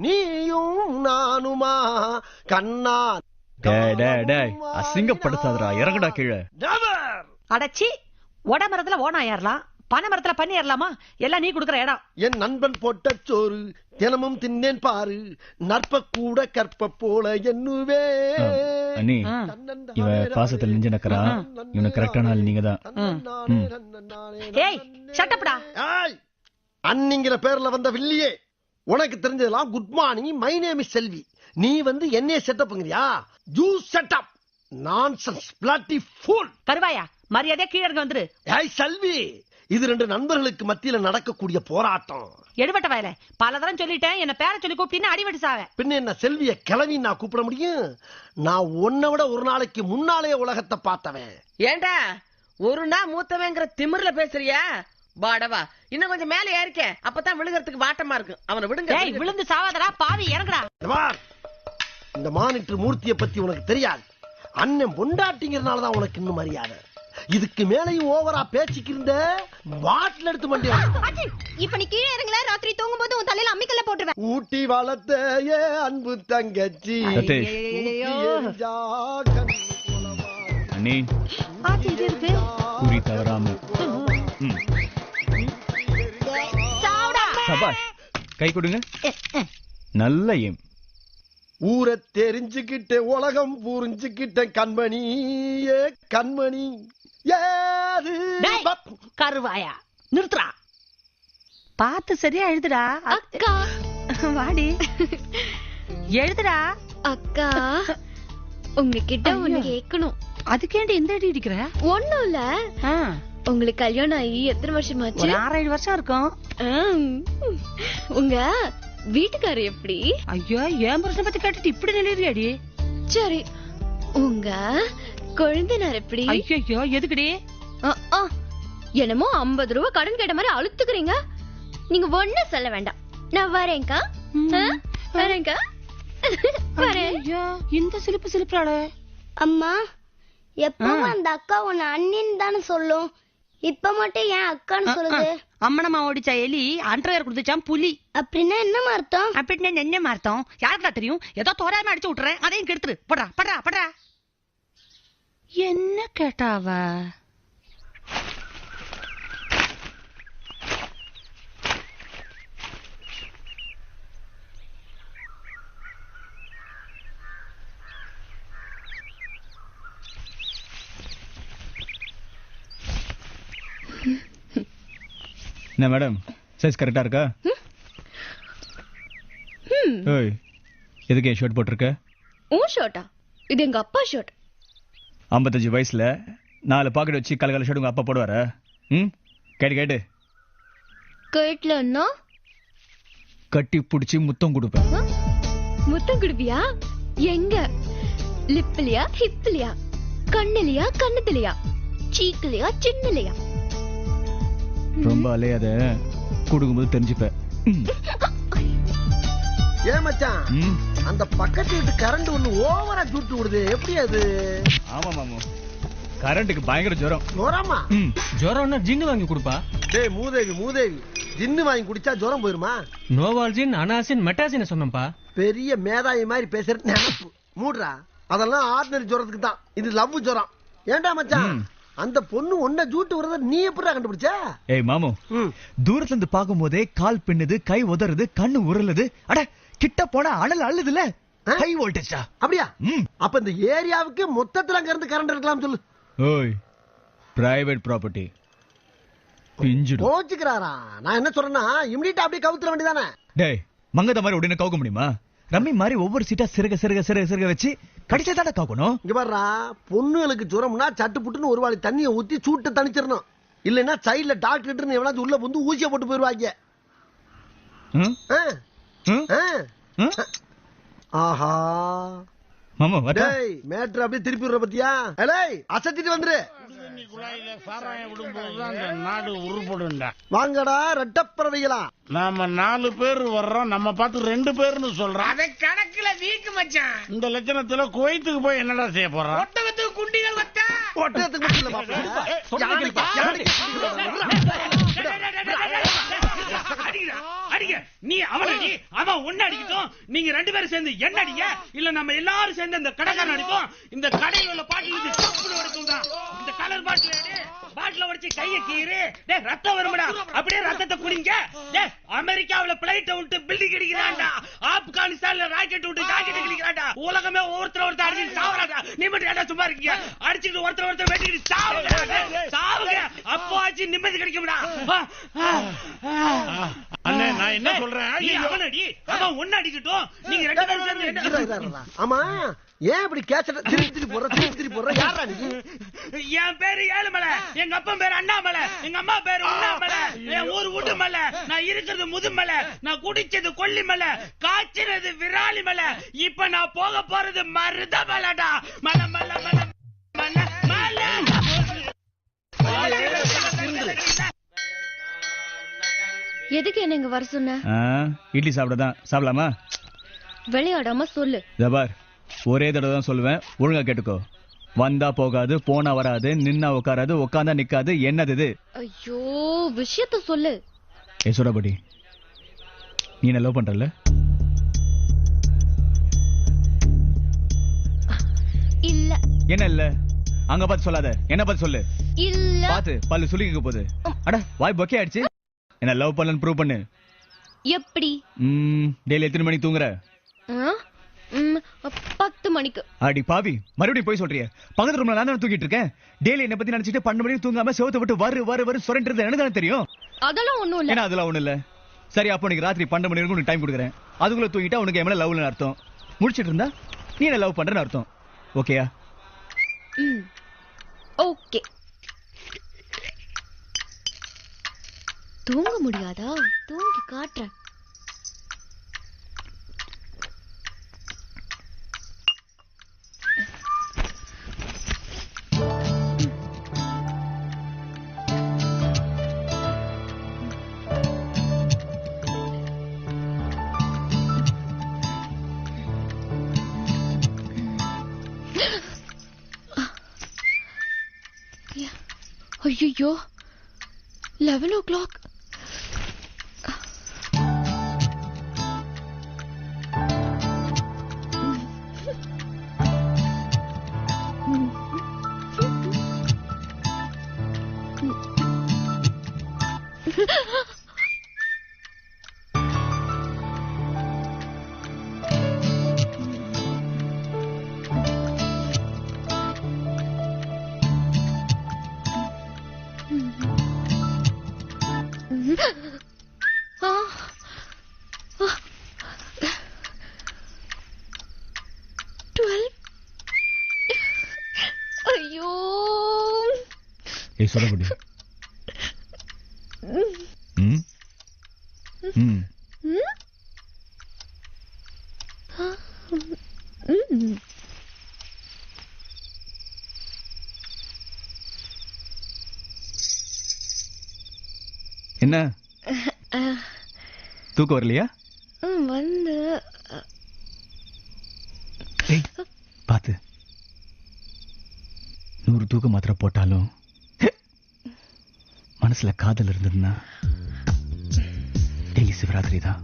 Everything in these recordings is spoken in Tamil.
நீயும் நானுமா கண்ணா. அசிங்கப்படுத்தாதடா, இறங்கடா கீழே. அடச்சி, ஒட மரத்துல ஓனா ஏறலாம், பனை மரத்துல பண்ணி ஏறலாமா? எல்லாம் நீ குடுக்கற இடம். என் நண்பன் போட்ட சோறு தினமும் தின்னேன் பாரு, நற்ப கூட கற்ப போல என்னுவே. அண்ணி, இவன் பாசத்தில் நெஞ்சு நக்கறா. இவனுக்கு கரெக்டான ஆள் நீங்க தான். ஏய், ஷட்டப்டா. அன்னிங்கிற பேர்ல வந்த வில்லியே, உனக்கு தெரிஞ்சதெல்லாம் good morning, my name is Selvi. நீ வந்து என்னைய செட்டப்ங்கறியா? You setup nonsense bloody fool. கருவாயா, மரியாதையா கீழ இறங்க வந்துரு. ஏய் செல்வி, இது ரெண்டு நண்பர்களுக்கு மத்தியில நடக்கக்கூடிய போராட்டம். எடுபட்ட வயல பல தரம் சொல்லிட்டேன், என்ன பேர சொல்லி கூப்பிட்டீங்கன்னா அடிவெட்டு சாவே. பின்ன என்ன செல்விய கிளவி நான் கூப்பிட முடியும்? நான் உன்னை விட ஒரு நாளைக்கு முன்னாலே உலகத்தை பார்த்தவன். ஏண்டா ஒரு நாள் மூத்தவங்கிற திமிர்ல பேசுறியா? பாடவா, இன்னும் கொஞ்சம் மேல ஏறிக்க, அப்பதான் விழுகிறதுக்கு வாட்டமா இருக்கு. அவனை விடுங்க. விழுந்து சாவாதடா பாவி, இறங்குடா. இந்த மானிட்டர் மூர்த்தியை பத்தி உனக்கு தெரியாது. அண்ணன் பொண்டாட்டிங்கிறதுனாலதான் உனக்கு இன்னும் மரியாதை. இதுக்கு மேலையும் ஓவரா பேச்சுக்கு இருந்த பாட்டில் எடுத்து மண்டியா. இப்ப நீ கீழே இறங்கல, ராத்திரி தூங்கும் போது உன் தலையில அம்மிக்கல்ல போட்டுருவேன். ஊட்டி வளர்த்த ஏ அன்பு தங்கச்சி. அண்ணி, குறி தவறாம. சபாஷ், கை கொடுங்க. நல்ல எம். ஊரை தெரிஞ்சுக்கிட்ட உலகம் புரிஞ்சுக்கிட்ட கண்மணி, ஏ கண்மணி. கருவாயா, நிறுத்துறா. பார்த்து சரியா எழுதுடா. அக்கா வாடி எழுதுடா. அக்கா, உங்ககிட்ட ஒண்ணு கேட்கணும். அதுக்கேண்டி இந்த அடி அடிக்கிற? ஒண்ணும் இல்ல, உங்களுக்கு கல்யாணம் ஆகி எத்தனை வருஷமாச்சு? 6-7 வருஷம் இருக்கும். உங்க வீட்டுக்காரர் எப்படி? ஐயோ, என் புருஷனை பத்தி கேட்டுட்டு இப்படி நிலையாடி. சரி, உங்க குழந்தைனார் எப்படி? ஐயோ, எதுக்குடி? என்னமோ 50 ரூபாய் கடன் கேட்ட மாதிரி அழுத்துக்கிறீங்க. நீங்க ஒண்ணு சொல்ல வேண்டாம், நான் வரேன்க்கா. வரேன்க்கா, வரேன். இந்த சிலிப்பு சிலிப்புறாளே. அம்மா, எப்பவும் அந்த அக்கா உன்னை அண்ணின்னு தானே சொல்லும், இப்ப மட்டும் ஏன் அக்கான்னு சொல்லுது? அம்மனம்மா ஓடிச்சா எலி, அண்டர்வேர் கொடுத்துச்சான் புலி. அப்படின்னா என்ன அர்த்தம்? அப்படின்னா என்ன அர்த்தம் யாருக்கா தெரியும்? ஏதோ தோராயமா அடிச்சு விட்டுறேன், அதையும் கெடுத்துரு. படுறா படுறா படுறா. என்ன கேட்டாவ? என்ன மேடம், சைஸ் கரெக்டா இருக்கா? ஓய், எதுக்கு என் ஷர்ட் போட்டிருக்க? உன் ஷர்ட்டா? இது எங்க அப்பா ஷர்ட். 55 வயசுல 4 பாக்கெட் வச்சு கலகல ஷர்ட் உங்க அப்பா போடுவார? கேட்டு கேட்டு கேட்லன்னா கட்டி பிடிச்சி முத்தம் கொடுப்பேன். முத்தம் குடுப்பியா? எங்க? லிப்லயா, ஹிப்லயா, கண்ணுலயா, கண்ணத்துலயா, சீக்குலயா, சின்னலையா? ரொம்ப அலையாத, கொடுக்கும்போது தெரிஞ்சுப்ப. ஏன் மச்சான், அந்த பக்கத்து வீட்டு கரண்ட் ஒண்ணு ஓவரா சுட்டு விடுது, எப்படி அது? ஆமா மாமா, கரண்ட்டுக்கு பயங்கர ஜுரம். ஜுரமா? ஜுரம்னா ஜின்னு வாங்கி கொடுப்பா. டேய் மூதேவி மூதேவி, ஜின்னு வாங்கி குடிச்சா ஜுரம் போயிருமா? நோவால்ஜின், அனாசின், மெட்டாசின் சொன்னப்பா. பெரிய மேதாவி மாதிரி பேசுறது நினைப்பு. மூடுறா, அதெல்லாம் ஆர்டினரி ஜுரத்துக்கு தான், இது லவ் ஜுரம். ஏண்டா மச்சான், அந்த பொண்ணு ஒன்ன ஜூட்டு வரத நீ எப்படிடா கண்டுபிடிச்ச? ஏய் மாமு, தூரத்துல இருந்து பாக்கும் போதே கால் பின்னுது, கை உதறுது, கண்ணு உருளுது. அட, கிட்ட போனா அனல் அள்ளுதுல, ஹை வோல்டேஜா? அப்படியா? அப்ப இந்த ஏரியாவுக்கு மொத்தத்துல அங்க இருந்து கரண்ட் இருக்கலாம் சொல்லு. ஓய், பிரைவேட் ப்ராப்பர்ட்டி பிஞ்சிடு. கோச்சுக்கிறாரா? நான் என்ன சொல்றேன்னா, இமிடியேட்டா அப்படியே கவுத்துற வேண்டியதானே? டேய், மங்கத மாதிரி உடனே கவுக்க முடியுமா? ரம்மி மாதிரி ஒவ்வொரு சீட்டா சிறுக சிறுக சிறுக சிறுக வச்சு கடிச்சா தானே காக்கணும். இங்க பாருடா, பொண்ணுகளுக்கு ஜுரம்னா சட்டு புட்டுன்னு ஒரு வாளி தண்ணியை ஊத்தி சூட்டை தணிச்சிடணும். இல்லைன்னா சைட்ல டாக்டர் எவனாச்சும் உள்ள வந்து ஊசியை போட்டு போயிருவாங்க. ஆஹா மாமா, டேய் மேட்ரு அப்படியே திருப்பி விடுற பத்தியா? ஏய், அசத்திட்டு வந்துரு. நாடு உருப்படுண்டா. வாங்கடா ரெட்டப்பறவைகளா, நாம 4 பேர் வர்றோம், நம்ம பார்த்து 2 பேர்னு சொல்றோம். அதை கணக்குல வீக்கு மச்சான். இந்த லட்சணத்துல குவைத்துக்கு போய் என்னடா செய்ய போறோம்? ஒட்டகத்துக்கு குண்டிகள் வச்சா ஒட்டகத்துக்கு மட்டும் இல்ல பாப்பா, யானைக்கு அடிங்க. நீ அவனை அடி, அவன் உன்னை அடிக்கட்டும். நீங்க 2 பேரும் சேர்ந்து என்ன அடிங்க, இல்ல நம்ம எல்லாரும் சேர்ந்து அந்த கடைக்காரன் அடிப்போம். இந்த கடையில் உள்ள பாட்டில் இருந்து டப்புனு உடைக்கும் தான். இந்த கலர் பாட்டில் எடு, பாட்டில உடைச்சு கையை கீறு. டேய் ரத்தம் வரும்டா, அப்படியே ரத்தத்தை குடிங்க. டேய் அமெரிக்காவுல பிளைட் விட்டு பில்டிங் அடிக்கிறான்டா, ஆப்கானிஸ்தான்ல ராக்கெட் விட்டு ராக்கெட் அடிக்கிறான்டா. உலகமே ஒருத்தர் அடிச்சு சாவறான்டா. நீ மட்டும் என்ன சும்மா இருக்கீங்க? அடிச்சிட்டு ஒருத்தர் வெட்டிட்டு சாவுங்க. அப்போ ஆச்சு நிம்மதி கிடைக்கும்டா. அண்ணே நான் என்ன சொல்றேன், நீ அவன் அடி, அவன் ஒன்னு அடிக்கட்டும். நீங்க 2 பேரும் சேர்ந்து ஆமா ஏன் இப்படி கேட்ச திருப்பி போடுற யாரா நீ? என் பேரு ஏழுமலை, எங்க அப்பா பேரு அண்ணாமலை, எங்க அம்மா பேரு உண்ணாமலை, என் ஊர் உடுமலை, நான் இருக்கிறது முதுமலை, நான் குடிச்சது கொல்லிமலை, காய்ச்சினது விராலிமலை, இப்ப நான் போக போறது மருதமலைடா. மலை மலை மலை மலை மலை. எதுக்கு என்ன இங்க வர சொன்ன? இட்லி சாப்பிடதான். சாப்பிடலாமா? விளையாடாம சொல்லு. ஜபார், ஒரே தடவை தான் சொல்லுவேன், ஒழுங்கா கேட்டுக்கோ. வந்தா போகாது, போனா வராது, நின்னா உட்காராது, உட்காந்தா நிக்காது. என்னது இது? ஐயோ விஷயத்த சொல்லு. ஏ சுரபடி, நீ என்ன லவ் பண்றல? இல்ல. என்ன இல்ல? அங்க பார்த்து சொல்லாத, என்ன பார்த்து சொல்லு. இல்ல. பாத்து பல்லு சுளிக்க போகுது. அட வாய் பொக்கே ஆயிடுச்சு. என்ன லவ் பண்ணலன்னு ப்ரூவ் பண்ணு. எப்படி? டெய்லி எத்தனை மணிக்கு தூங்குற? 10 மணிக்கு. அடி பாவி, மறுபடியும் போய் சொல்றிய. பக்கத்து ரூம்ல நான் தான் தூங்கிட்டு இருக்கேன். டெய்லி என்ன பத்தி நினைச்சிட்டு 12 மணிக்கு தூங்காம செவத்தை விட்டு வரு சுரண்டது எனக்கு தானே தெரியும். அதெல்லாம் ஒண்ணும் இல்ல. ஏன்னா அதெல்லாம் ஒண்ணும் இல்ல. சரி, அப்போ நீங்க ராத்திரி 12 மணி வரைக்கும் உனக்கு டைம் கொடுக்குறேன். அதுக்குள்ள தூங்கிட்டா உனக்கு என் மேல லவ்னு அர்த்தம். முடிச்சிட்டு இருந்தா நீ என்ன லவ் பண்றேன்னு அர்த்தம். ஓகேயா? ஓகே. தூங்க முடியாதா? தூங்கி காட்டுறேன். ஐயோ 11 o'clock. ஐயோ சொல்லப்படி. என்ன தூக்கம் வரலையா? வந்து பாத்து 100 தூக்க மாத்திரை போட்டாலும் மனசுல காதல் இருந்ததுன்னா டெய்லி சிவராத்திரி தான்.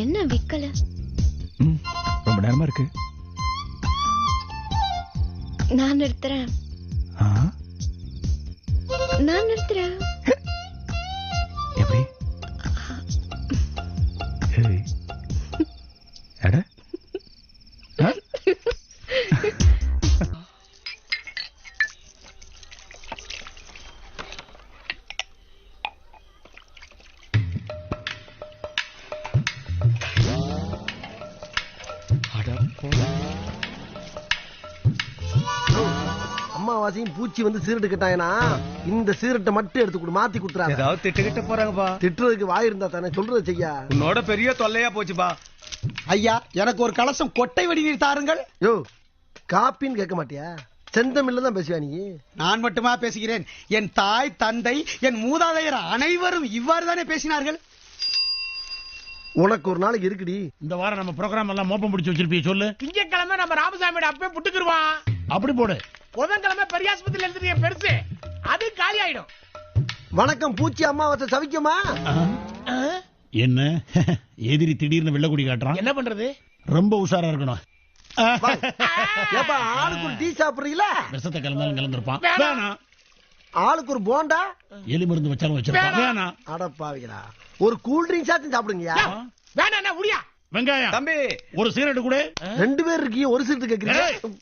என்ன விக்கல? ரொம்ப நேரமா இருக்கு. நான் நிறுத்துறேன். நான் நிறுத்துறேன். எப்படி? எட அம்மாவாசையும் பூச்சி வந்து சீரட்டு கேட்டாங்கன்னா இந்த சீரட்டை மட்டும் எடுத்து கொடு, மாத்தி கொடுத்துறாங்க. ஏதாவது திட்டுக்கிட்ட போறாங்கப்பா. திட்டுறதுக்கு வாய் இருந்தா தானே சொல்றது செய்யா. உன்னோட பெரிய தொல்லையா போச்சுப்பா. ஐயா, எனக்கு ஒரு கலசம் கொட்டை வடிநீர் தாருங்கள். யோ, காப்பின்னு கேட்க மாட்டியா? செந்தமிழ்ல தான் பேசுவா நீ. நான் மட்டுமா பேசுகிறேன்? என் தாய், தந்தை, என் மூதாதையர் அனைவரும் இவ்வாறு தானே பேசினார்கள். உனக்கு ஒரு நாளைக்கு இருக்குடி. இந்த வாரம் நம்ம ப்ரோகிராம் எல்லாம் மோப்பம் பிடிச்சு வச்சிருப்பீ சொல்லு. திங்கக்கிழமை நம்ம ராமசாமியோட அப்பே புட்டுக்குருவான். அப்படி போடு. புதன்கிழமை பெரியாஸ்பத்திரியில எழுதுறிய பெருசு அது காலி ஆயிடும். வணக்கம் பூச்சி அம்மாவாசை சவிக்குமா? என்ன எதிரி திடீர்னு வெள்ளக்குடி காட்டுறான்? என்ன பண்றது? ரொம்ப உஷாரா இருக்கணும். ஏப்பா ஆளுக்கு ஒரு டீ சாப்பிடுறீங்களா? விஷத்தை கலந்தாலும் கலந்துருப்பான். வேணாம். ஆளுக்கு ஒரு போண்டா எலி மருந்து வச்சாலும் வச்சிருப்பான். வேணாம். அடப்பாவிங்களா, ஒரு கூல் ட்ரிங்க்ஸ் ஆச்சும் சாப்பிடுங்கயா. வேணா முடியா. வெங்காயம் தம்பி ஒரு சிகரெட் கூட. 2 பேர் இருக்கீங்க, ஒரு சீட்டு கேக்குறீங்க.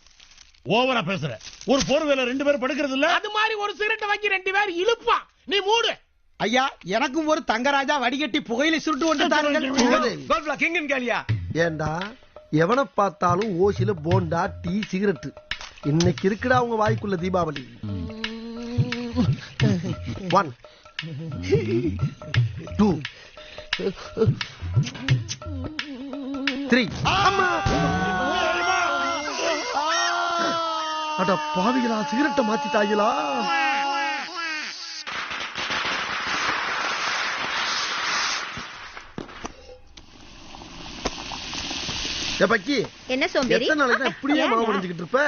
ஓவரா பேசுற. ஒரு போர்வேல 2 பேர் படுக்கிறது இல்ல. அது மாதிரி ஒரு சிகரெட் வாங்கி 2 பேர் இழுப்பான். நீ மூடு. ஐயா எனக்கும் ஒரு தங்கராஜா வடிகட்டி புகையில சுருட்டு கொண்டு தாருங்கள். கிங்கன் கேளியா? ஏண்டா எவனை பார்த்தாலும் ஓசில போண்டா டீ சிகரெட். இன்னைக்கு இருக்குடா உங்க வாய்க்குள்ள தீபாவளி. 1 2 3. அட பாவிகளா, சிகரெட்டை மாத்திட்டாங்களா? பக்கி என்ன சோம்பேறி? எத்தனை நாளைக்கு இப்படியே மாவு முடிஞ்சுக்கிட்டு இருப்ப?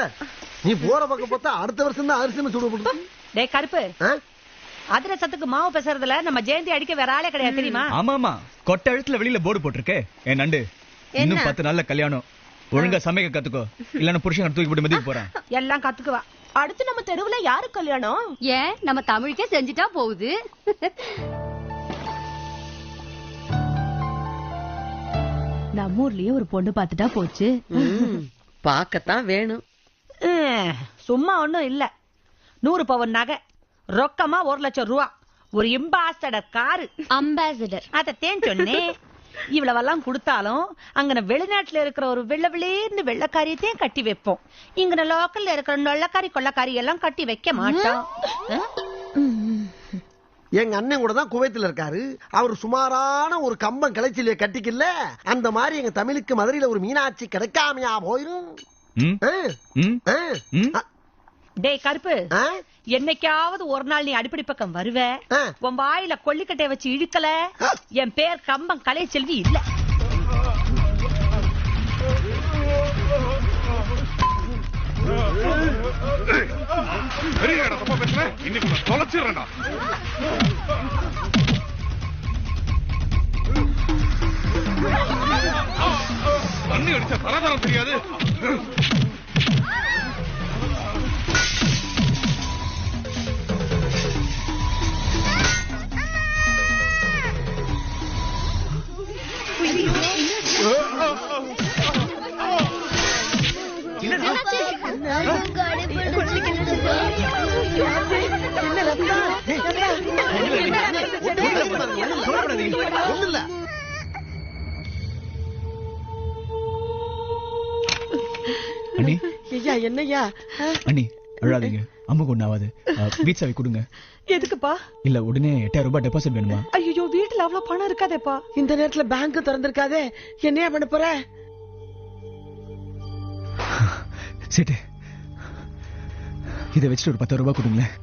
நீ போற பக்கம் பார்த்தா அடுத்த வருஷம் தான் அரிசி சூடு போட்டு. டேய் கருப்பு, அதிரசத்துக்கு மாவு பேசுறதுல நம்ம ஜெயந்தி அடிக்க வேற ஆளே கிடையாது தெரியுமா? ஆமாமா, கொட்டை எழுத்துல வெளியில போர்டு போட்டிருக்கே. என் நண்டு, இன்னும் 10 நாள்ல கல்யாணம். ஒழுங்கா சமைக்க கத்துக்கோ, இல்லன்னா புருஷன் தூக்கி போட்டு மதிக்க போறான். எல்லாம் கத்துக்குவா. அடுத்து நம்ம தெருவுல யாரு கல்யாணம்? ஏன் நம்ம தமிழுக்கே செஞ்சுட்டா போகுது. நம்ம ஊர்லயே ஒரு பொண்ணு பாத்துட்டா போச்சு. பாக்கத்தான் வேணும். சும்மா ஒண்ணும் இல்ல, 100 பவுன் நகை, ரொக்கமா 1 லட்சம் ரூபா, ஒரு அம்பாசடர் காரு. அம்பாசடர் அதத்தேன் சொன்னேன். இவ்வளவெல்லாம் கொடுத்தாலும் அங்க வெளிநாட்டுல இருக்கிற ஒரு வெள்ளை வெள்ளக்காரியத்தையும் கட்டி வைப்போம். இங்க லோக்கல்ல இருக்கிற நொள்ளக்காரி கொள்ளக்காரி எல்லாம் கட்டி வைக்க மாட்டோம். எங்க அண்ணன் கூட தான் குவைத்துல இருக்காரு. அவர் சுமாரான ஒரு கம்பம் கலைச்சலிய கட்டிக்கல. அந்த மாதிரி எங்க தமிழுக்கு மதுரையில ஒரு மீனாட்சி கிடைக்காமையா போயிரும். டேய் கருப்பு, என்னைக்காவது ஒரு நாள் நீ அடிப்படை பக்கம் வருவ, உன் வாயில கொல்லிக்கட்டை வச்சு இழுக்கல, என் பேர் கம்பம் கலை செல்வி இல்ல. தண்ணி அடிச்ச தரதரம் தெரியாது. அண்ணி, ஐயா என்னையா? அண்ணி அழாதீங்க, அம்முக்கு ஒண்ணாவது. வீட் சாவி கொடுங்க. எதுக்குப்பா? இல்ல உடனே 8000 ரூபாய் டெபாசிட் வேணுமா? ஐயோ, வீட்டுல அவ்வளவு பணம் இருக்காதேப்பா. இந்த நேரத்துல பேங்க் திறந்திருக்காதே, என்னையா பண்ண போற? சேட்டு, இதை வச்சுட்டு ஒரு 10,000 ரூபாய் கொடுங்களேன்.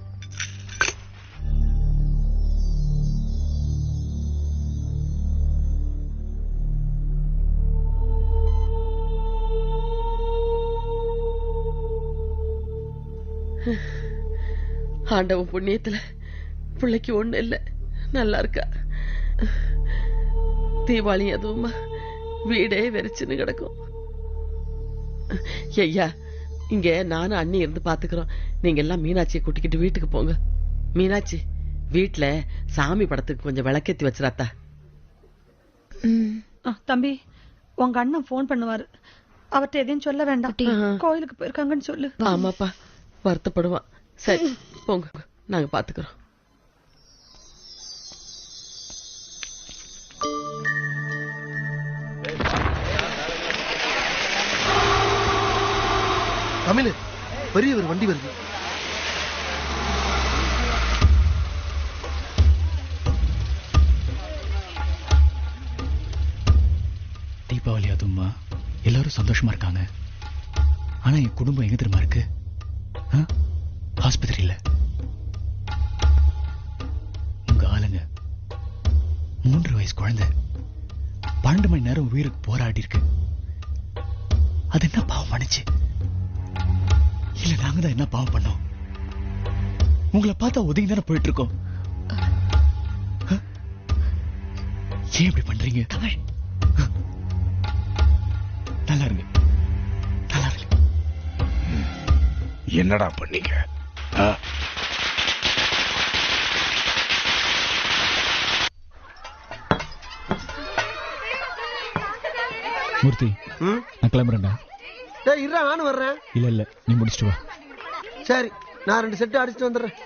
ஆண்டவன் புண்ணியத்துல பிள்ளைக்கு ஒண்ணு இல்ல, நல்லா இருக்கா. தீபாவளி அதுவுமா வீடே வெறிச்சுன்னு கிடக்கும். ஐயா, இங்க நானும் அண்ணி இருந்து பாத்துக்கிறோம். நீங்க எல்லாம் மீனாட்சியை கூட்டிக்கிட்டு வீட்டுக்கு போங்க. மீனாட்சி, வீட்டுல சாமி படத்துக்கு கொஞ்சம் விளக்கேத்தி வச்சிராத்தா. தம்பி, உங்க அண்ணன் போன் பண்ணுவாரு, அவர்கிட்ட எதையும் சொல்ல வேண்டாம். கோயிலுக்கு போயிருக்காங்கன்னு சொல்லு. ஆமாப்பா, வருத்தப்படுவான். சரி போங்க, நாங்க பாத்துக்கிறோம். தமிழ் பெரிய ஒரு வண்டி வருது. தீபாவளி அதுமா எல்லாரும் சந்தோஷமா இருக்காங்க. ஆனா என் குடும்பம் எங்க தெரியுமா இருக்கு? ஆஸ்பத்திரியில. உங்க ஆளுங்க 3 வயசு குழந்தை 12 மணி நேரம் உயிருக்கு போராடி இருக்கு. அது என்ன பாவம் பண்ணுச்சு? இல்ல நாங்க தான் என்ன பாவம் பண்ணோம்? உங்களை பார்த்தா ஒதுங்கி தானே போயிட்டு இருக்கோம். ஏன் இப்படி பண்றீங்க? தமிழ், நல்லா இருங்க, நல்லா இருங்க. என்னடா பண்ணீங்க? மூர்த்தி, நான் கிளம்புறேன்டா. டேய் இருடா, நானும் வர்றேன். இல்ல நீ முடிச்சிட்டு வா. சரி, நான் 2 செட்டு அடிச்சுட்டு வந்துடுறேன்.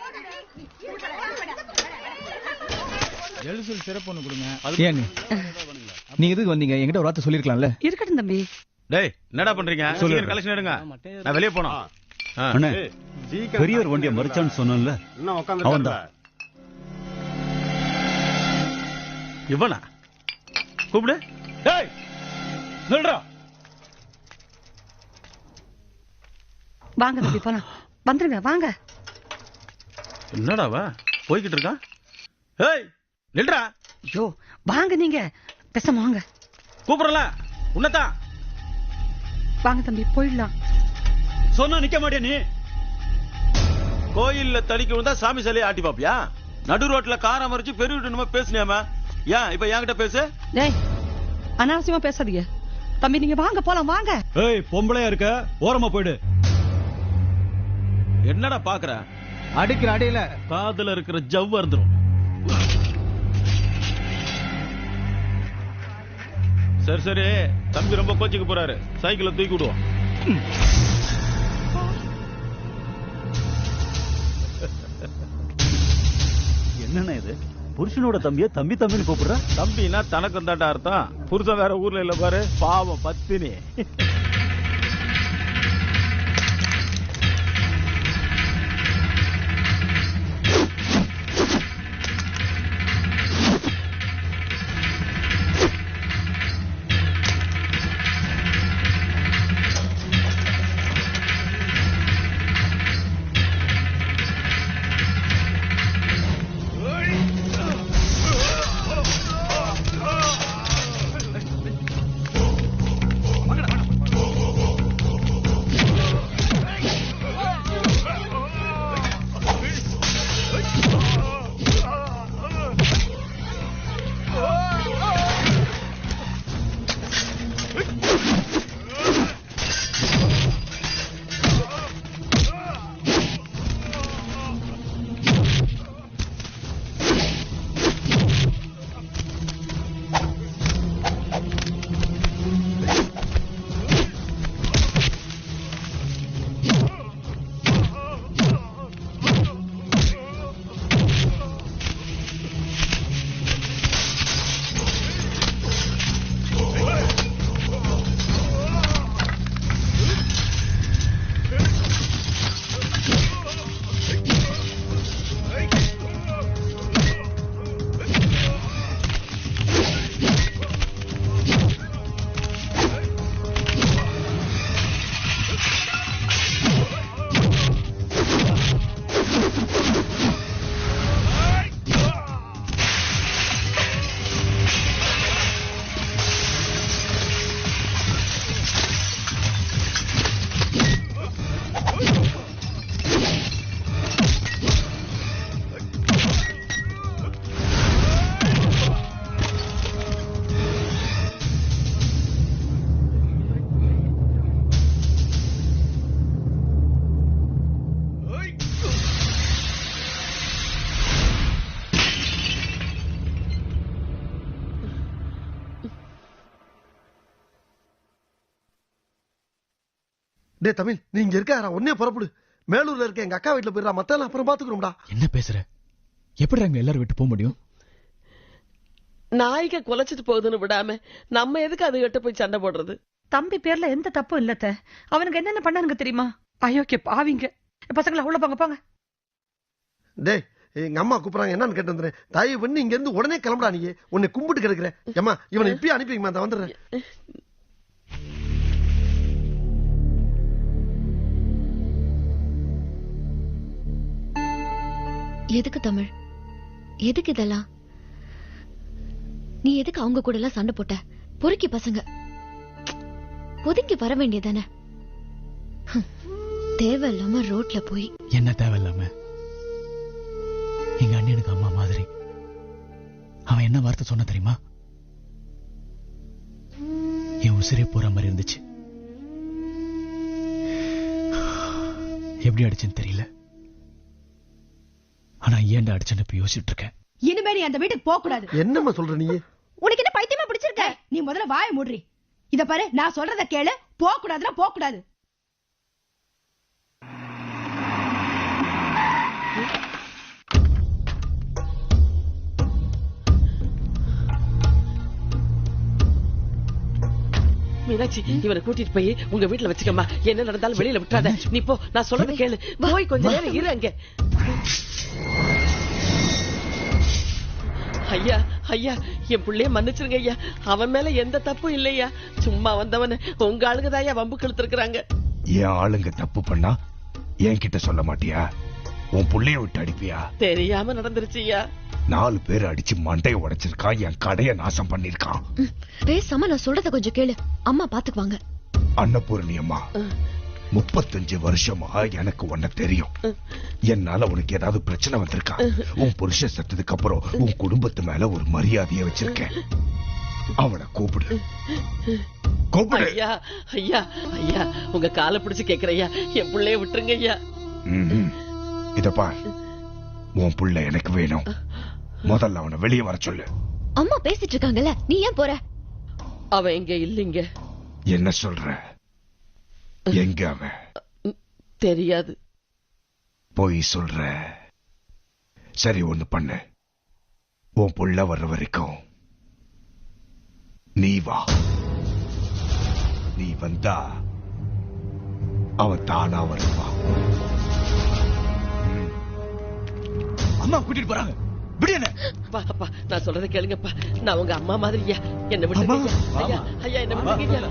எழுசல் சிறப்பு ஒண்ணு கொடுங்க. ஏங்க நீங்க எதுக்கு வந்தீங்க? என்கிட்ட ஒரு வார்த்தை சொல்லிருக்கலாம்ல. இருக்கட்டும் தம்பி. டேய் என்னடா பண்றீங்க? சீக்கிரம் கலெக்ஷன் எடுங்க, நான் வெளியே போறோம். அண்ணே, பெரியவர் வண்டியை மறிச்சான்னு சொன்னல, அவன்தான். இவனா கூப்பிடு. டேய் நில்றா. வாங்க தம்பி போலாம். வந்துருங்க வாங்க. என்னடாவா போய்கிட்டு இருக்கான்? ஏய் நில்றா. ஐயோ வாங்க, நீங்க பேசாம வாங்க. கூப்பிடல உன்னதான். வாங்க தம்பி போயிடலாம். சொன்னா நிக்க மாட்டியா நீ? கோயில்ல தடிக்க விழுந்தா சாமி சிலையை ஆட்டி பாப்பியா? நடு ரோட்ல காரை மறிச்சு பெரிய நம்ம பேசுனியாமா? ஏன் இப்ப என்கிட்ட பேசு? டேய் அனாவசியமா பேசாதீங்க தம்பி, நீங்க வாங்க போலாம் வாங்க. ஏய் பொம்பளையா இருக்க, ஓரமா போயிடு. என்னடா பாக்குற? அடிக்கிற அடியில காதுல இருக்கிற ஜவ் அறுந்துரும். சரி சரி, தம்பி ரொம்ப கோச்சிக்கு போறாரு, சைக்கிளை தூக்கி விடுவோம். என்னண்ணா இது? புருஷனோட தம்பிய தம்பி தம்பின்னு கூப்பிடுற? தம்பினா தனக்கு தாண்டா அர்த்தம். புருஷன் வேற ஊர்ல இல்ல பாரு, பாவம் பத்தினி. டே தமிழ், நீ இங்க இருக்க, உடனே புறப்படு. மேலூர்ல இருக்க எங்க அக்கா வீட்டுல போயிடா, மத்தெல்லாம் அப்புறம் பாத்துக்கிறோம்டா. என்ன பேசுற? எப்படி அங்க எல்லாரும் விட்டு போக முடியும்? நாய்க்க குலைச்சிட்டு போகுதுன்னு விடாம நம்ம எதுக்கு அதுகிட்ட போய் சண்டை போடுறது? தம்பி பேர்ல எந்த தப்பும் இல்லத்த. அவனுக்கு என்னென்ன பண்ணானுங்க தெரியுமா? அயோக்கிய பாவிங்க. பசங்களா உள்ள போங்க போங்க. டே எங்க அம்மா கூப்பிடுறாங்க, என்னன்னு கேட்டு வந்துடுறேன். தயவு பண்ணி இங்க இருந்து உடனே கிளம்புடா. நீ உன்னை கும்பிட்டு கிடக்குறேன். ஏமா இவனை இப்பயே அனுப்பிங்கம்மா, நான் வந்துடுறேன். எதுக்கு தமிழ்? எதுக்கு இதெல்லாம்? நீ எதுக்கு அவங்க கூட எல்லாம் சண்டை போட்ட? பொறுக்கி பசங்க ஒதுங்கி வர வேண்டியதானே? தேவையில்லாம ரோட்ல போய். என்ன தேவையில்லாம? எங்க அண்ணனுக்கு அம்மா மாதிரி. அவன் என்ன வார்த்தை சொன்ன தெரியுமா? என் உசிரே போற மாதிரி இருந்துச்சு. எப்படி அடிச்சேன்னு தெரியல. ஆனா ஏன்டா அடிச்சேன்னு இப்ப யோசிச்சுட்டு இருக்கேன். இனிமே நீ அந்த வீட்டுக்கு போக கூடாது. என்னம்மா சொல்ற நீ? உனக்கு என்ன பைத்தியமா பிடிச்சிருக்க? நீ முதல்ல வாயை மூடுறி. இத பாரு, நான் சொல்றத கேளு. போக கூடாதுன்னா போக கூடாது. மீனாட்சி, இவனை கூட்டிட்டு போய் உங்க வீட்டுல வச்சுக்கம்மா. என்ன நடந்தாலும் வெளியில விட்டுறாத. நீ போ, நான் சொல்றத கேளு. போய் கொஞ்ச நேரம் இரு அங்க. ஐயா ஐயா, என் பிள்ளைய மன்னிச்சிருங்க ஐயா. அவன் மேல எந்த தப்பும் இல்லையா. சும்மா வந்தவன உங்க ஆளுங்கதாயா வம்பு கெடுத்திருக்கிறாங்க. என் ஆளுங்க தப்பு பண்ணா என்கிட்ட சொல்ல மாட்டியா? உன் புள்ளைய விட்டு அடிப்பியா? தெரியாம நடந்துருச்சு ஐயா. 4 பேர் அடிச்சு மண்டைய உடைச்சிருக்கான். என் கடைய நாசம் பண்ணிருக்கான். பேசாம நான் சொல்றத கொஞ்சம் கேளு. அம்மா பாத்துக்குவாங்க. அன்னபூரணி அம்மா, 35 வருஷமா எனக்கு உன்ன தெரியும். என்னால உனக்கு ஏதாவது பிரச்சனை வந்திருக்கா? உன் புருஷன் செத்ததுக்கு அப்புறம் உன் குடும்பத்து மேல ஒரு மரியாதையை வச்சிருக்கேன். அவனை கூப்பிடு. ஐயா ஐயா ஐயா, உங்க காலை பிடிச்சு கேக்குறையா, என் புள்ளைய விட்டுருங்க ஐயா. இத பார், உன் புள்ள எனக்கு வேணும். முதல்ல அவனை வெளியே வர சொல்லு. அம்மா பேசிட்டு இருக்காங்கல்ல, நீ ஏன் போற? அவன் எங்க இல்லைங்க. என்ன சொல்ற? எங்க அவன்? தெரியாது. போய் சொல்ற. சரி, ஒண்ணு பண்ணு. உன் புள்ள வர்ற வரைக்கும் நீ வா. நீ வந்தா அவன் தானா வருவா. அம்மா கூட்டிட்டு போறாங்க. விடுங்க. அப்பா, நான் சொல்றத கேளுங்கப்பா. நான் உங்க அம்மா மாதிரியா. என்ன விட்டுருங்க ஐயா. ஐயா, என்ன விட்டுருங்க.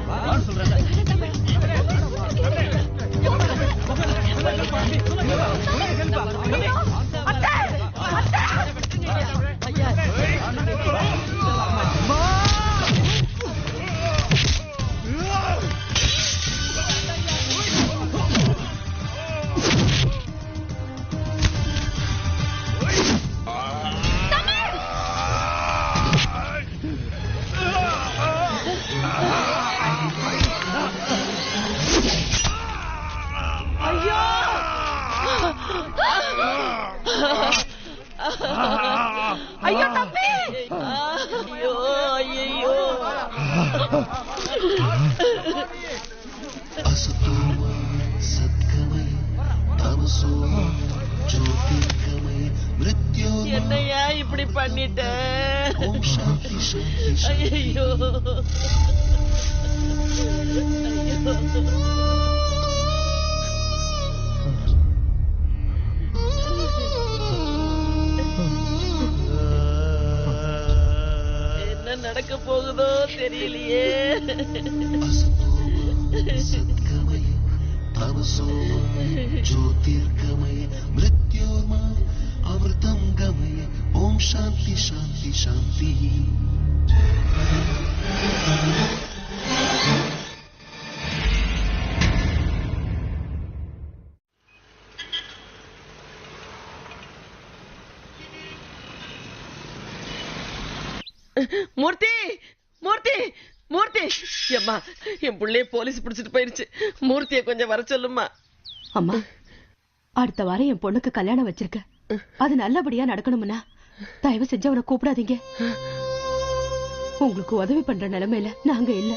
ஐயோ தம்பி! ஐயோ ஐயோ. என்னையா இப்படி பண்ணிட்ட? ஐயோ என்ன நடக்க போகுதோ தெரியலையே. ज्योतिर्गमय मृत्योर्मय अमृतं गमय ओम शांति शांति शांति. மூர்த்தி மூர்த்தி மூர்த்தி, அம்மா என் பிள்ளைய போலீஸ் பிடிச்சிட்டு போயிருச்சு. மூர்த்தியை கொஞ்சம் வர சொல்லுமா. அம்மா, அடுத்த வாரம் என் பொண்ணுக்கு கல்யாணம் வச்சிருக்க. அது நல்லபடியா நடக்கணும்னா தயவு செஞ்சு அவனை கூப்பிடாதீங்க. உங்களுக்கு உதவி பண்ற நிலைமையில நாங்க இல்ல.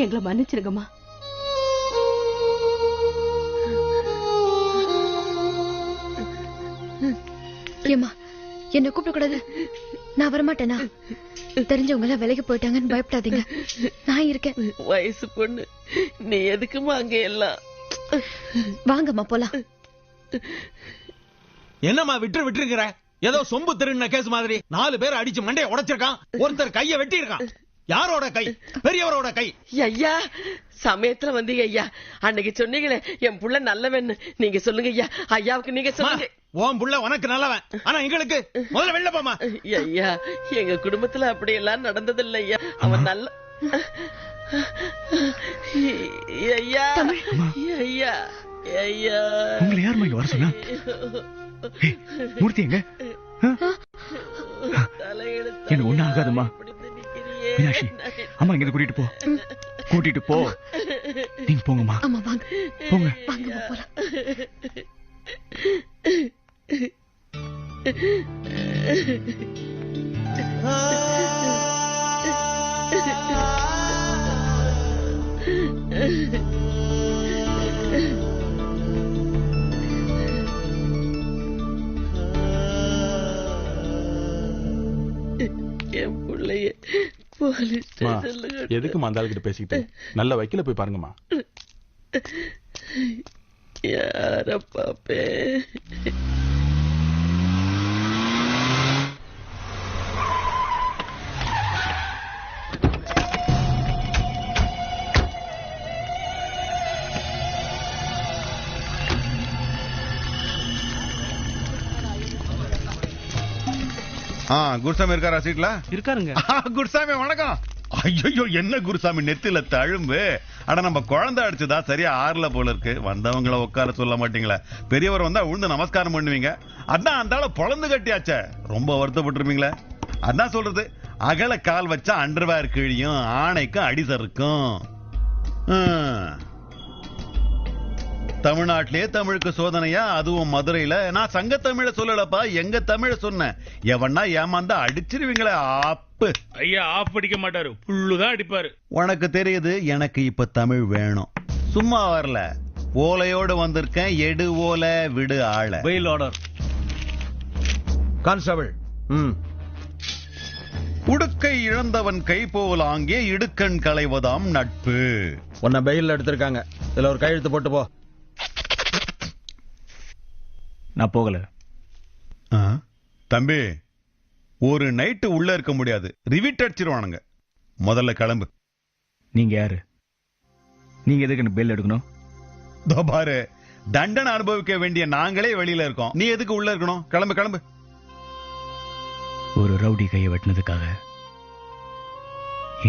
எங்களை மன்னிச்சிருங்கம்மா. ஏமா, என்ன கூப்பிடக்கூடாது. நான் வரமாட்டேனா? தெரிஞ்சவங்க எல்லாம் வேலைக்கு போயிட்டாங்கன்னு பயப்படாதீங்க, நான் இருக்கேன். வயசு பொண்ணு, நீ எதுக்குமா அங்க எல்லாம்? வாங்கம்மா போலாம். என்னம்மா விட்டுருங்கிற? ஏதோ சொம்பு திருடின கேஸ் மாதிரி 4 பேர் அடிச்சு மண்டைய உடைச்சிருக்கான். ஒருத்தர் கைய வெட்டி இருக்கான். யாரோட கை? பெரியவரோட கை. ஐயா, சமயத்துல வந்தீங்க ஐயா. அன்னைக்கு சொன்னீங்களே என் புள்ள நல்லவன், நீங்க சொல்லுங்க ஐயா. ஐயாவுக்கு நீங்க சொல்லுங்க. உன் புள்ள உனக்கு நல்லவன், ஆனா எங்களுக்கு முதல்ல வெளில போமா. ஐயா, எங்க குடும்பத்துல அப்படி எல்லாம் நடந்ததில்லை ஐயா. அவன் நல்ல ஐயா. ஐயா ஐயா, உங்களை யாருமா இங்க வர சொன்னா? மூர்த்தி எங்க? எனக்கு ஒண்ணும் ஆகாதுமா. மீனாட்சி அம்மா இங்க கூட்டிட்டு போ, கூட்டிட்டு போ. நீங்க போங்கம்மா. அம்மா வாங்க போங்க. வாங்க போலாம். என் பிள்ளைய போலீஸ் ஸ்டேஷன்ல எதுக்கு மந்தாள்கிட்ட பேசிக்கிட்டு நல்ல வக்கீல போய் பாருங்கம்மா. யார பாப்பே? குருசாமி இருக்காரா சீட்ல? இருக்காருங்க. குருசாமி வணக்கம். ஐயோ என்ன குருசாமி நெத்தில தழும்பு. ஆனா நம்ம குழந்தை அடிச்சுதா சரியா ஆறல போல இருக்கு. வந்தவங்கள உட்கார சொல்ல மாட்டீங்களா? பெரியவர் வந்தா உழுந்து நமஸ்காரம் பண்ணுவீங்க. அதான் அந்த பொழந்து கட்டியாச்சே, ரொம்ப வருத்தப்பட்டிருப்பீங்களே. அதான் சொல்றது, அகல கால் வச்சா அண்டர்வேர் கிழியும், ஆணைக்கும் அடிசருக்கும். தமிழ்நாட்டிலேயே தமிழுக்கு சோதனையா, அதுவும் மதுரையில. நான் சங்க தமிழ சொல்லலப்பா, எங்க தமிழ சொன்னேன். எவன்னா ஏமாந்தா அடிச்சிருவீங்களே ஆப்பு. ஐயா ஆப் அடிக்க மாட்டாரு, புல்லுதான் அடிப்பாரு. உனக்கு தெரியுது, எனக்கு இப்ப தமிழ் வேணும். சும்மா வரல, ஓலையோடு வந்திருக்கேன். எடு ஓலை விடு ஆள. Bail order. கான்ஸ்டபிள். உடுக்கை இழந்தவன் கை போல் ஆங்கே இடுக்கண் களைவதாம் நட்பு. உன்னை பெயில் எடுத்திருக்காங்க, இதுல ஒரு கையெழுத்து போட்டு போ. நான் போகல. தம்பி, ஒரு நைட்டு உள்ள இருக்க முடியாது, ரிவிட் அடிச்சிருவானுங்க. முதல்ல கிளம்பு. நீங்க யாரு? நீங்க எதுக்கு எனக்கு பெயில் எடுக்கணும்? பாரு, தண்டனை அனுபவிக்க வேண்டிய நாங்களே வெளியில இருக்கோம், நீ எதுக்கு உள்ள இருக்கணும்? கிளம்பு கிளம்பு. ஒரு ரவுடி கையை வெட்டினதுக்காக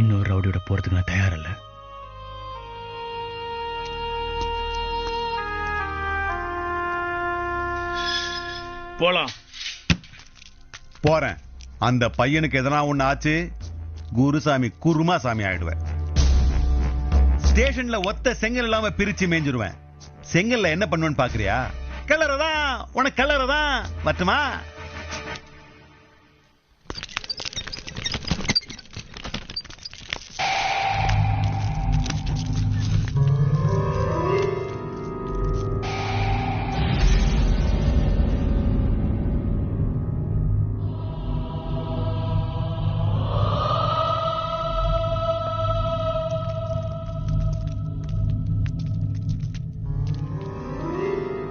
இன்னொரு ரவுடியோட போறதுக்கு நான் தயாரில்லை. போலாம். போறேன். அந்த பையனுக்கு எதனா ஒண்ணு ஆச்சு, குருசாமி குருமா சாமி ஆயிடுவேன். ஸ்டேஷன்ல ஒத்த செங்கல் இல்லாம பிரிச்சு மேஞ்சிருவேன். செங்கல்ல என்ன பண்ணுவேன்னு பாக்குறியா? கலரதான், உனக்கு கலரதான். மட்டுமா?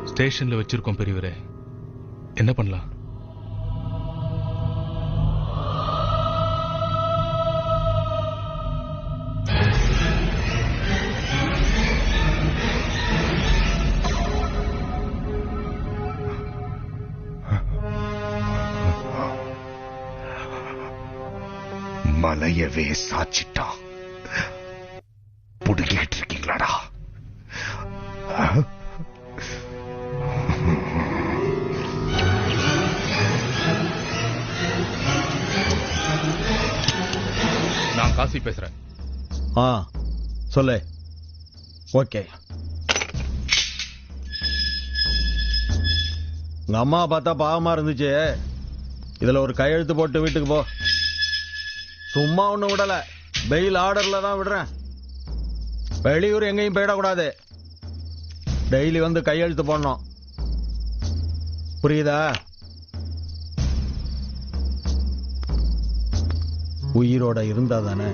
ஸ்டேஷன்ல வச்சிருக்கோம் பெரியவரே, என்ன பண்ணலாம்? மலையவே சாச்சிட்டா. புடுங்கிட்டு இருக்கீங்களாடா? நான் காசி பேசுறேன். சொல்லு. ஓகே. உங்க அம்மா பார்த்தா பாவமா இருந்துச்சு, இதுல ஒரு கையெழுத்து போட்டு வீட்டுக்கு போ. சும்மா ஒண்ணு விடல, பெயில் ஆர்டர்ல தான் விடுறேன். வெளியூர் எங்கேயும் போயிடக்கூடாது. டெய்லி வந்து கையெழுத்து போடணும், புரியுதா? உயிரோட இருந்தா தானே.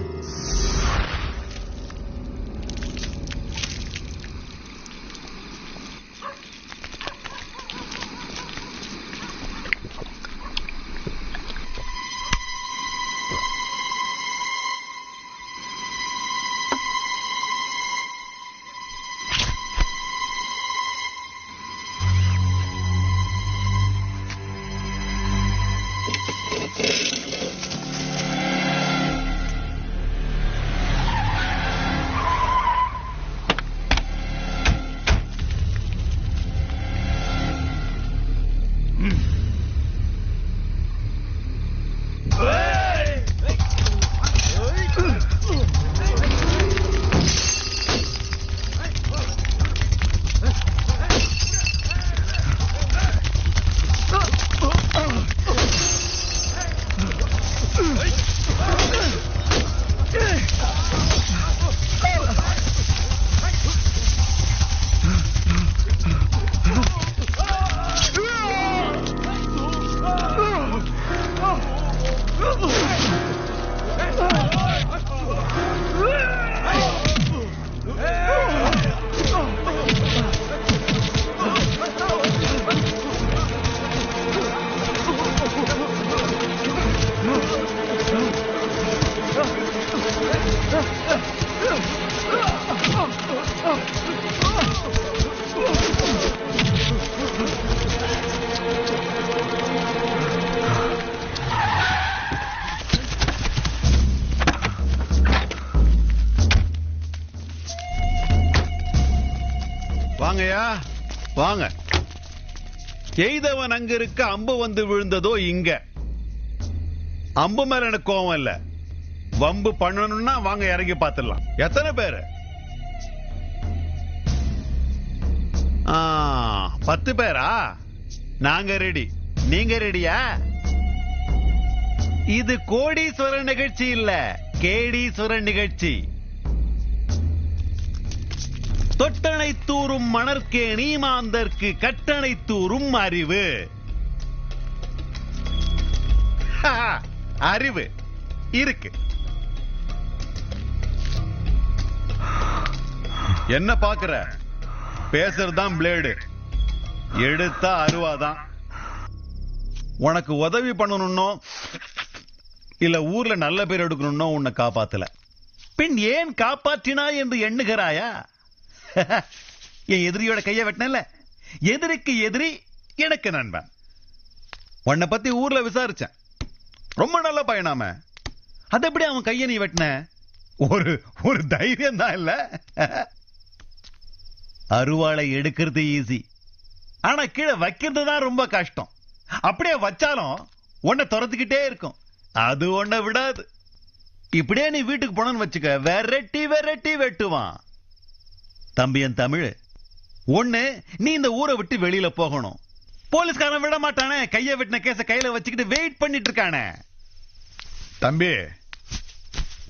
வாங்கயா வாங்க. எய்தவன் அங்க இருக்க, அம்பு வந்து விழுந்ததோ இங்க. அம்பு மேல எனக்கு கோவம் இல்ல, வம்பு பண்ணணும்னா வாங்க இறங்கி பாத்துடலாம். எத்தனை பேரு? 10 பேரா? நாங்க ரெடி. நீங்க ரெடியா? இது கோடீஸ்வர நிகழ்ச்சி இல்ல, கேடீஸ்வர நிகழ்ச்சி. தொட்டனை தூரும் மணற்கேணி மாந்தர்க்கு கட்டணை தூரும் அறிவு. அறிவு இருக்கு. என்ன பாக்குற? பேசுறதுதான் பிளேடு, எடுத்தா அருவாதான். உனக்கு உதவி பண்ணணும்னோ இல்ல ஊர்ல நல்ல பேர் எடுக்கணும்னோ உன்னை காப்பாத்தல. பின் ஏன் காப்பாற்றினா என்று எண்ணுகிறாயா? என் எதிரியோட கைய வெட்டினல, எதிரிக்கு எதிரி எனக்கு நண்பன். உன்னை பத்தி ஊர்ல விசாரிச்சேன், ரொம்ப நல்ல பையனாம. அது எப்படி அவன் கைய நீ வெட்டின? ஒரு தைரியம் தான் இல்ல. அருவாளை எடுக்கிறது ஈஸி, ஆனா கீழே வைக்கிறது தான் ரொம்ப கஷ்டம். அப்படியே வச்சாலும் உன்னை துரத்துக்கிட்டே இருக்கும், அது உன்னை விடாது. இப்படியே நீ வீட்டுக்கு போனன்னு வச்சுக்க, வெரைட்டி வெரைட்டி வெட்டுவான். தம்பி என் தமிழ், ஒண்ணு நீ இந்த ஊரை விட்டு வெளியில போகணும். போலீஸ்காரன் விட மாட்டானே, கைய வெட்டின கேஸ கையில வச்சுக்கிட்டு வெயிட் பண்ணிட்டு இருக்கானே. தம்பி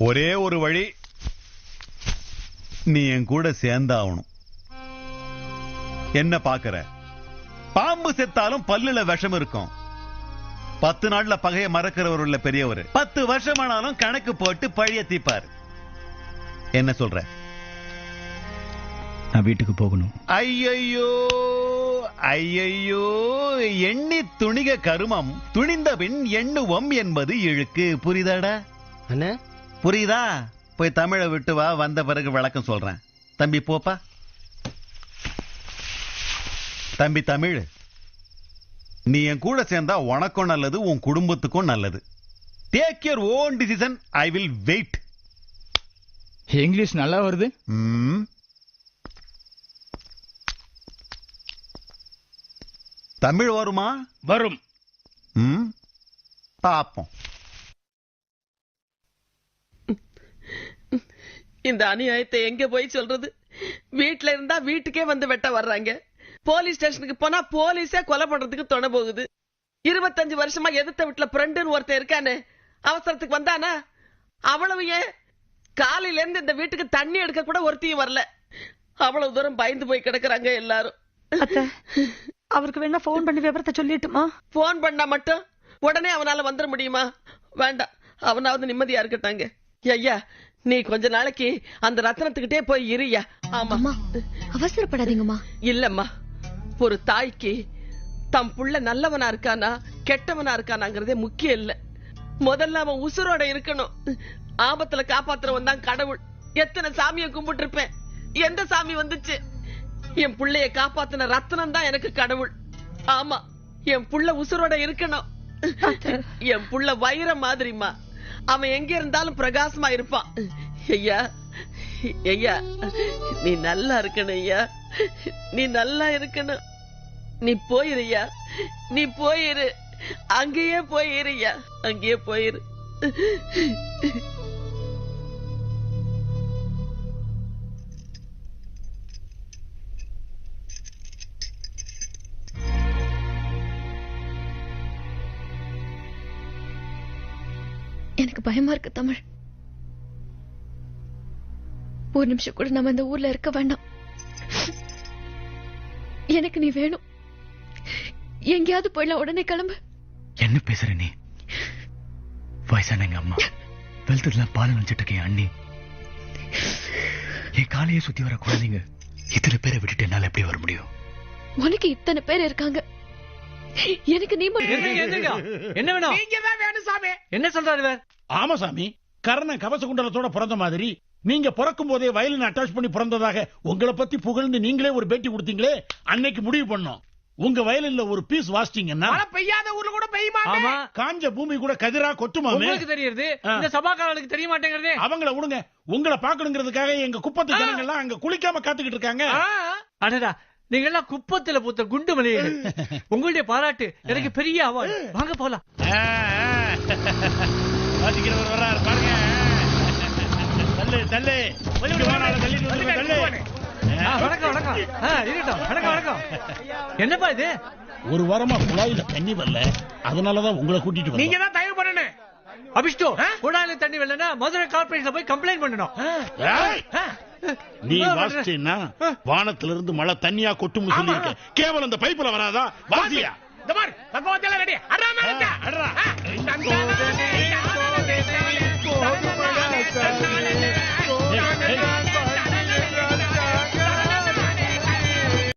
ஒரே ஒரு வழி, நீ என் கூட சேர்ந்தாகணும். என்ன பாக்குற? பாம்பு செத்தாலும் பல்லுல விஷம் இருக்கும். 10 நாள்ல பகைய மறக்கிறவர் உள்ள பெரியவர் 10 வருஷமானாலும் கணக்கு போட்டு பழிய தீப்பார். என்ன சொல்ற? நான் வீட்டுக்கு போகணும். ஐயையோ ஐயையோ, எண்ணி துணிக கருமம், துணிந்த பின் எண்ணுவம் என்பது இழுக்கு. புரியுதாடா? அண்ணே புரியுதா? போய் தமிழை விட்டு வா, வந்த பிறகு விளக்கம் சொல்றேன். தம்பி போப்பா. தம்பி தமிழ், நீ என் கூட சேர்ந்தா உனக்கும் நல்லது, உன் குடும்பத்துக்கும் நல்லது. Take your own decision, I will wait. English நல்லா வருது. தமிழ் வருமா? வரும். பாப்போம். இந்த அநியாயத்தை எங்க போய் சொல்றது? வீட்டுல இருந்தா வீட்டுக்கே வந்து வெட்ட வர்றாங்க, போலீஸ் ஸ்டேஷனுக்கு போனா போலீஸே கொலை பண்றதுக்கு துணை போகுது. 25 வருஷமா எதிர்த்த வீட்டுல ஃப்ரெண்டுன்னு ஒருத்தர் இருக்கானே, அவசரத்துக்கு வந்தானா? அவ்வளவு ஏன் காலையில இருந்து இந்த வீட்டுக்கு தண்ணி எடுக்க கூட ஒருத்தையும் வரல. அவ்வளவு தூரம் பயந்து போய் கிடக்குறாங்க எல்லாரும். அவருக்கு வேணா போன் பண்ணி விவரத்தை சொல்லிட்டுமா? போன் பண்ணா மட்டும் உடனே அவனால வந்துட முடியுமா? வேண்டாம், அவனாவது நிம்மதியா இருக்கட்டாங்க. ஐயா, நீ கொஞ்ச நாளைக்கு அந்த ரத்னத்துக்கிட்டே போய் இருயா. ஆமா, அவசரப்படாதீங்கம்மா. இல்லம்மா, ஒரு தாய்க்கு தம் புள்ள நல்லவனா இருக்கானா கெட்டவனா இருக்கானாங்கிறதே முக்கியம் இல்ல. முதல்ல அவன் உசுரோட இருக்கணும். ஆபத்துல காப்பாத்துறவன் தான் கடவுள். எத்தனை சாமியை கும்பிட்டு இருப்பேன், எந்த சாமி வந்துச்சு? என் புள்ளைய காப்பாத்தின ரத்னம் தான் எனக்கு கடவுள். ஆமா, என் புள்ள உசுரோட இருக்கணும். என் புள்ள வைரம் மாதிரிமா, அவன் எங்க இருந்தாலும் பிரகாசமா இருப்பான். ஐயா ஐயா, நீ நல்லா இருக்கணும் ஐயா, நீ நல்லா இருக்கணும். நீ போயிரு, நீ போயிரு, அங்கேயே போயிருயா, அங்கேயே போயிரு. எனக்கு பயமா இருக்கு தமிழ். ஒரு நிமிஷம் கூட நம்ம இந்த ஊர்ல இருக்க வேண்டாம். எனக்கு நீ வேணும். எங்கேயாவது போயிடலாம், உடனே கிளம்பு. என்ன பேசுற நீ? வயசான எங்க அம்மா, வெளுத்ததுல பால் நினைச்சிட்டு இருக்கேன் அண்ணி, என் காலையே சுத்தி வர குழந்தைங்க, இத்தனை பேரை விட்டுட்டு என்னால எப்படி வர முடியும்? உனக்கு இத்தனை பேர் இருக்காங்க, எனக்கு நீ என்ன வேணும்? வேணும் சாமி. என்ன சொல்றாரு? ஆமா சாமி, கர்ணன் கவச குண்டலத்தோட பிறந்த மாதிரி நீங்க பிறக்கும் போதே வயலின் அட்டாச் பண்ணி பிறந்ததாக உங்களை பத்தி புகழ்ந்து நீங்களே ஒரு பேட்டி கொடுத்தீங்களே, அன்னைக்கு முடிவு பண்ணோம். உங்க வயலின்ல ஒரு பீஸ் வாசிட்டீங்கன்னா பெய்யாத ஊர்ல கூட பெய்யுமா? காஞ்ச பூமி கூட கதிரா கொட்டுமாமே. உங்களுக்கு தெரியுது, இந்த சபாக்காரர்களுக்கு தெரிய மாட்டேங்கிறது. அவங்கள விடுங்க, உங்களை பாக்கணுங்கிறதுக்காக எங்க குப்பத்து ஜனங்க எல்லாம் அங்க குளிக்காம காத்துக்கிட்டு இருக்காங்க. அடடா, நீங்க எல்லாம் குப்பத்துல பூத்த குண்டு மலையீடு. உங்களுடைய பாராட்டு எனக்கு பெரிய அவார்டு. வாங்க போலாம். வாசிக்கிறவர் வர்றாரு பாருங்க. தள்ளு தள்ளு வணக்கம் வணக்கம். இருக்கட்டும். வணக்கம் வணக்கம். என்னப்பா இது? ஒரு வாரமா குழாயில தண்ணி வரல, அதனாலதான் உங்களை கூட்டிட்டு நீங்க தான் தயவு பண்ணணும். அபிஷ்டு, குழாயில தண்ணி வரலன்னா மதுரை கார்பரேஷன்ல போய் கம்ப்ளைண்ட் பண்ணணும். நீ வாசிச்சேன்னா வானத்துல இருந்து மழை தண்ணியா கொட்டும்னு சொல்லியிருக்க. கேவலம் அந்த பைப்புல வராதா? வாசியா இந்த மாதிரி பக்கவாத்தில ரெடி. அடடா மேலடா. அடடா.